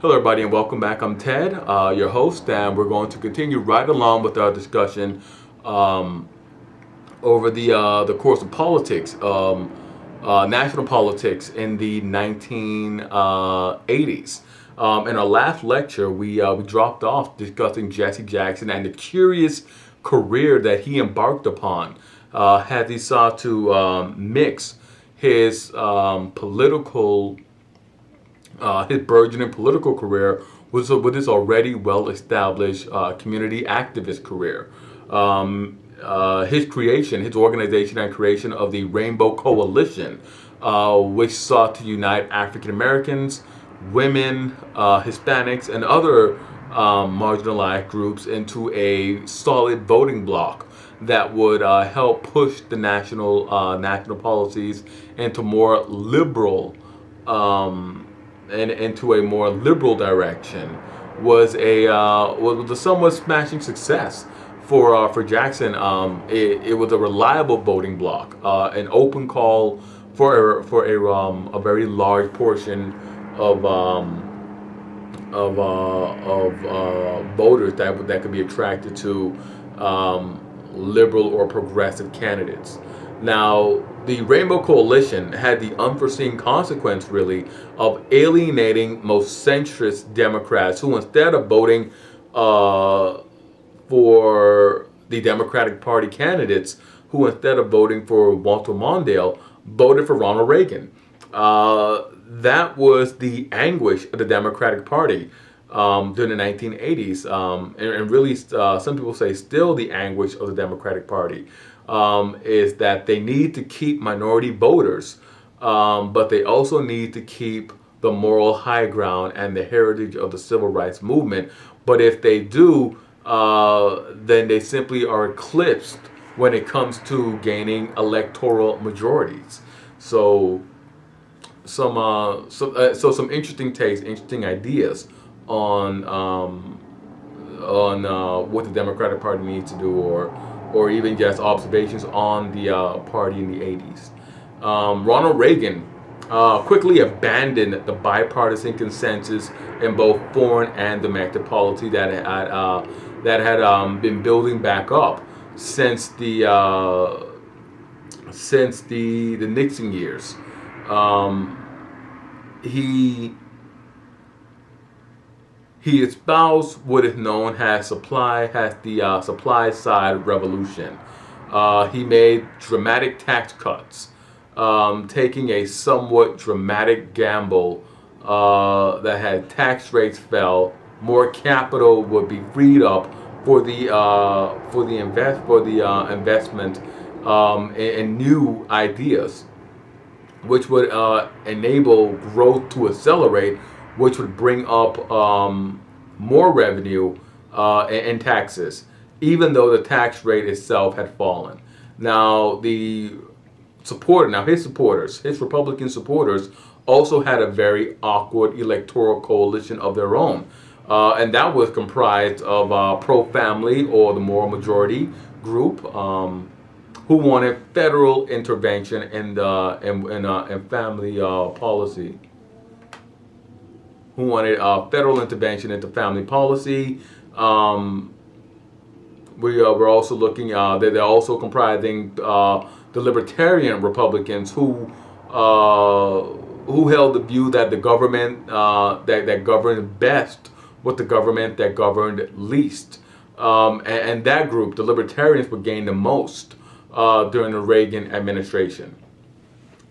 Hello everybody and welcome back. I'm Ted, your host, and we're going to continue right along with our discussion over the course of politics, national politics in the 1980s. In our last lecture, we dropped off discussing Jesse Jackson and the curious career that he embarked upon as he sought to mix his his burgeoning political career with his already well-established community activist career. His organization and creation of the Rainbow Coalition, which sought to unite African Americans, women, Hispanics, and other marginalized groups into a solid voting bloc that would help push the national policies into more liberal and into a more liberal direction. Was a somewhat smashing success for Jackson. It was a reliable voting bloc, an open call for a very large portion of voters that could be attracted to liberal or progressive candidates. Now, the Rainbow Coalition had the unforeseen consequence, really, of alienating most centrist Democrats who, instead of voting for the Democratic Party candidates, who, instead of voting for Walter Mondale, voted for Ronald Reagan. That was the anguish of the Democratic Party during the 1980s, and really, some people say still the anguish of the Democratic Party. Is that they need to keep minority voters, but they also need to keep the moral high ground and the heritage of the civil rights movement. But if they do, then they simply are eclipsed when it comes to gaining electoral majorities. So some interesting takes, interesting ideas on what the Democratic Party needs to do, or even just observations on the party in the 80s. Ronald Reagan quickly abandoned the bipartisan consensus in both foreign and domestic policy that had been building back up since the Nixon years. He espoused what is known as the supply side revolution. He made dramatic tax cuts, taking a somewhat dramatic gamble that had tax rates fell, more capital would be freed up for the investment in new ideas, which would enable growth to accelerate, which would bring up more revenue in taxes, even though the tax rate itself had fallen. Now, his Republican supporters, also had a very awkward electoral coalition of their own, and that was comprised of pro-family, or the moral majority group, who wanted federal intervention in family policy. Who wanted federal intervention into family policy. We're also looking. They're also comprising the libertarian Republicans who held the view that the government that governed best was the government that governed least. And that group, the libertarians, would gain the most during the Reagan administration.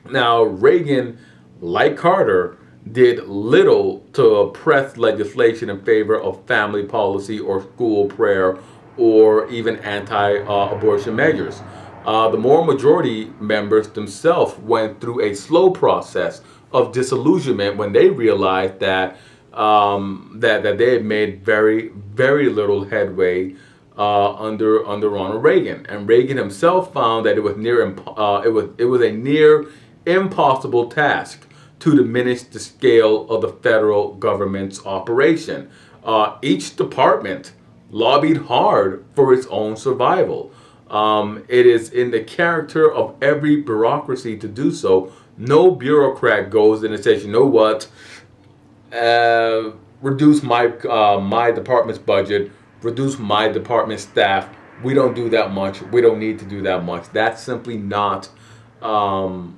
Now, Reagan, like Carter, did little to press legislation in favor of family policy or school prayer or even anti-abortion measures. The moral majority members themselves went through a slow process of disillusionment when they realized that that they had made very, very little headway under Ronald Reagan, and Reagan himself found that it was a near impossible task to diminish the scale of the federal government's operation. Each department lobbied hard for its own survival. It is in the character of every bureaucracy to do so. No bureaucrat goes in and says, you know what, reduce my department's budget, reduce my department's staff. We don't do that much. We don't need to do that much. That's simply not in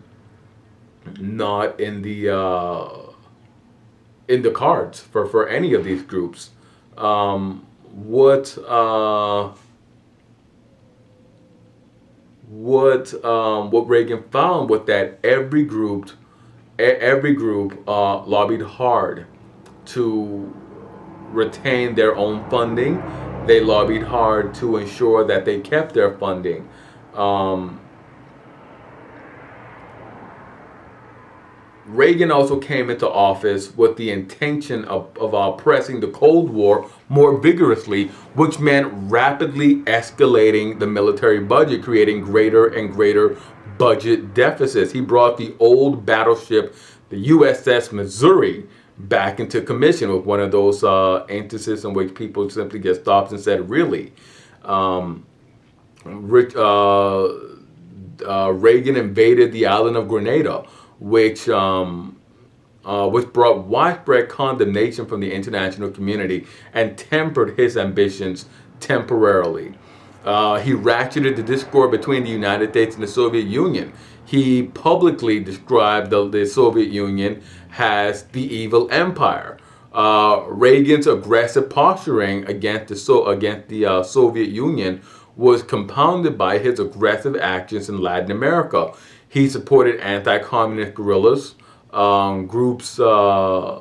the cards for any of these groups. Um, what what Reagan found was that every group lobbied hard to retain their own funding. They lobbied hard to ensure that they kept their funding. Um, Reagan also came into office with the intention of pressing the Cold War more vigorously, which meant rapidly escalating the military budget, creating greater and greater budget deficits. He brought the old battleship, the USS Missouri, back into commission with one of those instances in which people simply get stopped and said, really? Um, Rich, Reagan invaded the island of Grenada, which brought widespread condemnation from the international community and tempered his ambitions temporarily. He ratcheted the discord between the United States and the Soviet Union. He publicly described the Soviet Union as the evil empire. Reagan's aggressive posturing against the Soviet Union was compounded by his aggressive actions in Latin America. He supported anti-communist guerrillas, groups like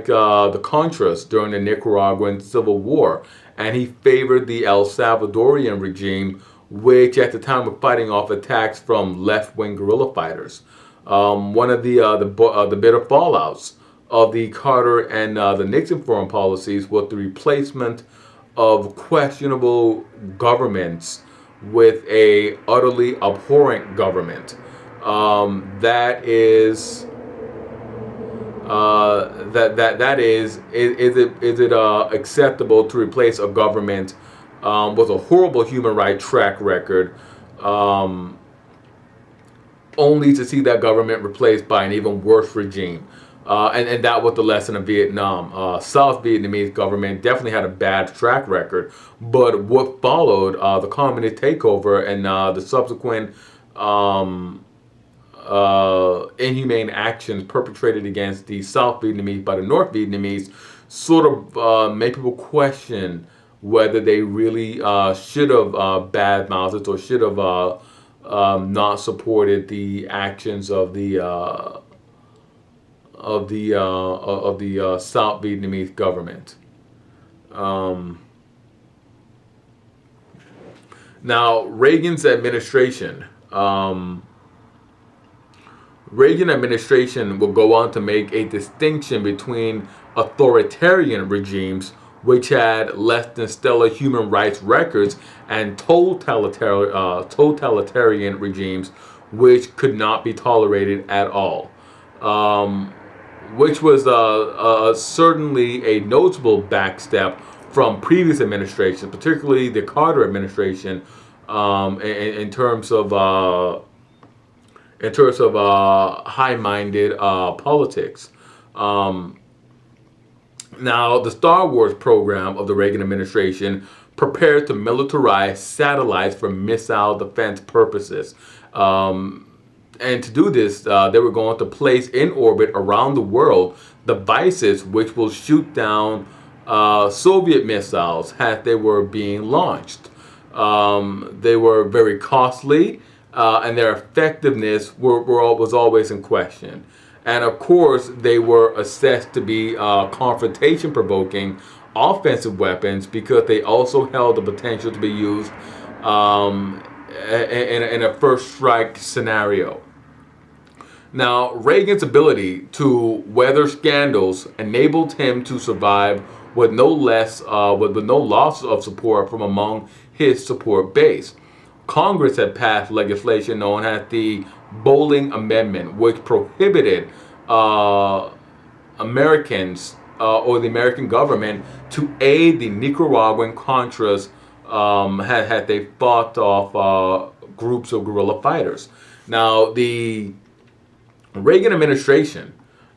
the Contras during the Nicaraguan Civil War, and he favored the El Salvadorian regime, which at the time was fighting off attacks from left-wing guerrilla fighters. One of the bitter fallouts of the Carter and the Nixon foreign policies was the replacement of questionable governments with a utterly abhorrent government. That is is it acceptable to replace a government with a horrible human rights track record, only to see that government replaced by an even worse regime? And that was the lesson of Vietnam. South Vietnamese government definitely had a bad track record, but what followed, the communist takeover and the subsequent inhumane actions perpetrated against the South Vietnamese by the North Vietnamese, sort of made people question whether they really should have badmouthed it or should have not supported the actions of the South Vietnamese government. Now, Reagan's administration. Reagan administration will go on to make a distinction between authoritarian regimes, which had less than stellar human rights records, and totalitarian regimes, which could not be tolerated at all. Which was certainly a notable backstep from previous administrations, particularly the Carter administration, in terms of high-minded politics. Now, the Star Wars program of the Reagan administration prepared to militarize satellites for missile defense purposes. And to do this, they were going to place in orbit around the world devices which will shoot down Soviet missiles as they were being launched. They were very costly, and their effectiveness was always in question. And of course, they were assessed to be confrontation-provoking offensive weapons because they also held the potential to be used in a first strike scenario. Now, Reagan's ability to weather scandals enabled him to survive with no loss of support from among his support base. Congress had passed legislation known as the Bowling Amendment, which prohibited Americans or the American government to aid the Nicaraguan Contras had they fought off groups of guerrilla fighters. Now, the Reagan administration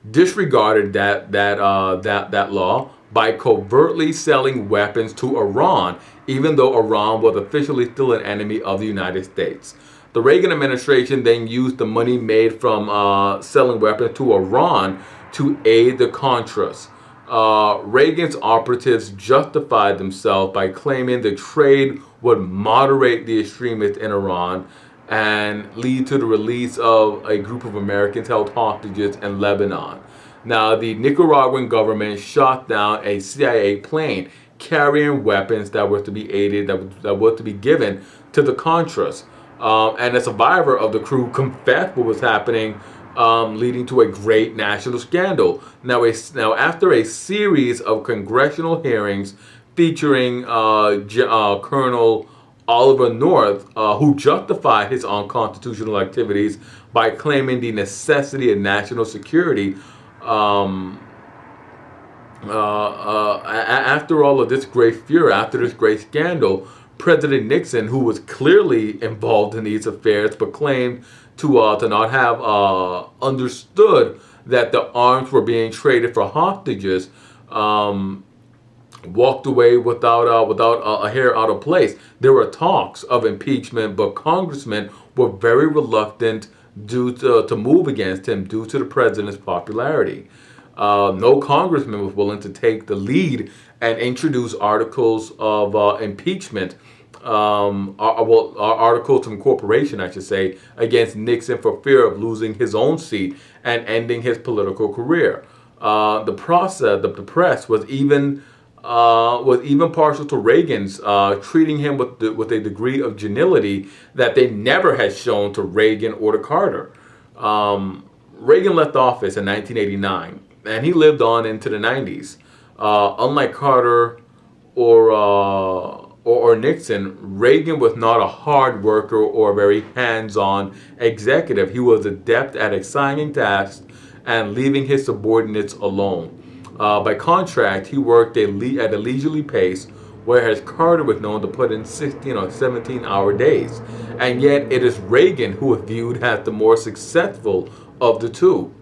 disregarded that law by covertly selling weapons to Iran, even though Iran was officially still an enemy of the United States. The Reagan administration then used the money made from selling weapons to Iran to aid the Contras. Reagan's operatives justified themselves by claiming the trade would moderate the extremists in Iran and lead to the release of a group of Americans held hostages in Lebanon. Now, the Nicaraguan government shot down a CIA plane carrying weapons that were to be aided, that were to be given to the Contras. And a survivor of the crew confessed what was happening, leading to a great national scandal. Now, after a series of congressional hearings featuring Colonel Oliver North, who justified his unconstitutional activities by claiming the necessity of national security. After all of this great fury, after this great scandal, President Nixon, who was clearly involved in these affairs, but claimed to not have understood that the arms were being traded for hostages, walked away without a hair out of place. There were talks of impeachment, but congressmen were very reluctant to move against him due to the president's popularity. No congressman was willing to take the lead and introduce articles of impeachment, articles of incorporation, I should say, against Nixon for fear of losing his own seat and ending his political career. The press was even partial to Reagan's, treating him with a degree of gentility that they never had shown to Reagan or to Carter. Reagan left office in 1989, and he lived on into the 90s. Unlike Carter or Nixon, Reagan was not a hard worker or a very hands-on executive. He was adept at assigning tasks and leaving his subordinates alone. By contrast, he worked at a leisurely pace, whereas Carter was known to put in 16 or 17-hour days. And yet, it is Reagan who is viewed as the more successful of the two.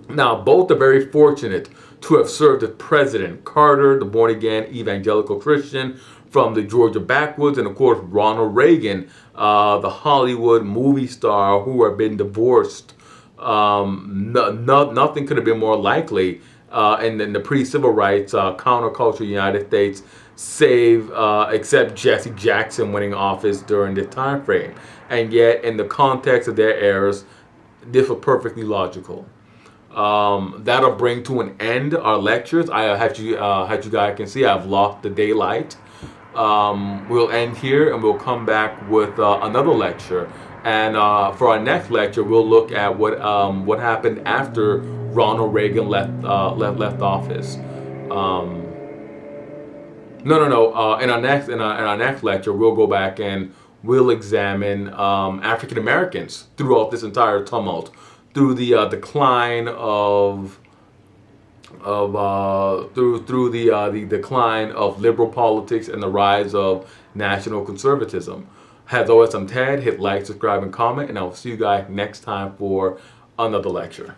Now, both are very fortunate to have served as president. Carter, the born-again evangelical Christian from the Georgia backwoods, and of course, Ronald Reagan, the Hollywood movie star who had been divorced. Nothing could have been more likely in the pre-civil rights counterculture United States, except Jesse Jackson winning office during this time frame. And yet, in the context of their eras, this was perfectly logical. That'll bring to an end our lectures. I had you guys can see I've lost the daylight. We'll end here and we'll come back with another lecture. And for our next lecture, we'll look at what happened after Ronald Reagan left office. In our next lecture, we'll go back and we'll examine African Americans throughout this entire tumult, through the decline of the decline of liberal politics and the rise of national conservatism. As always, I'm Ted. Hit like, subscribe, and comment, and I will see you guys next time for another lecture.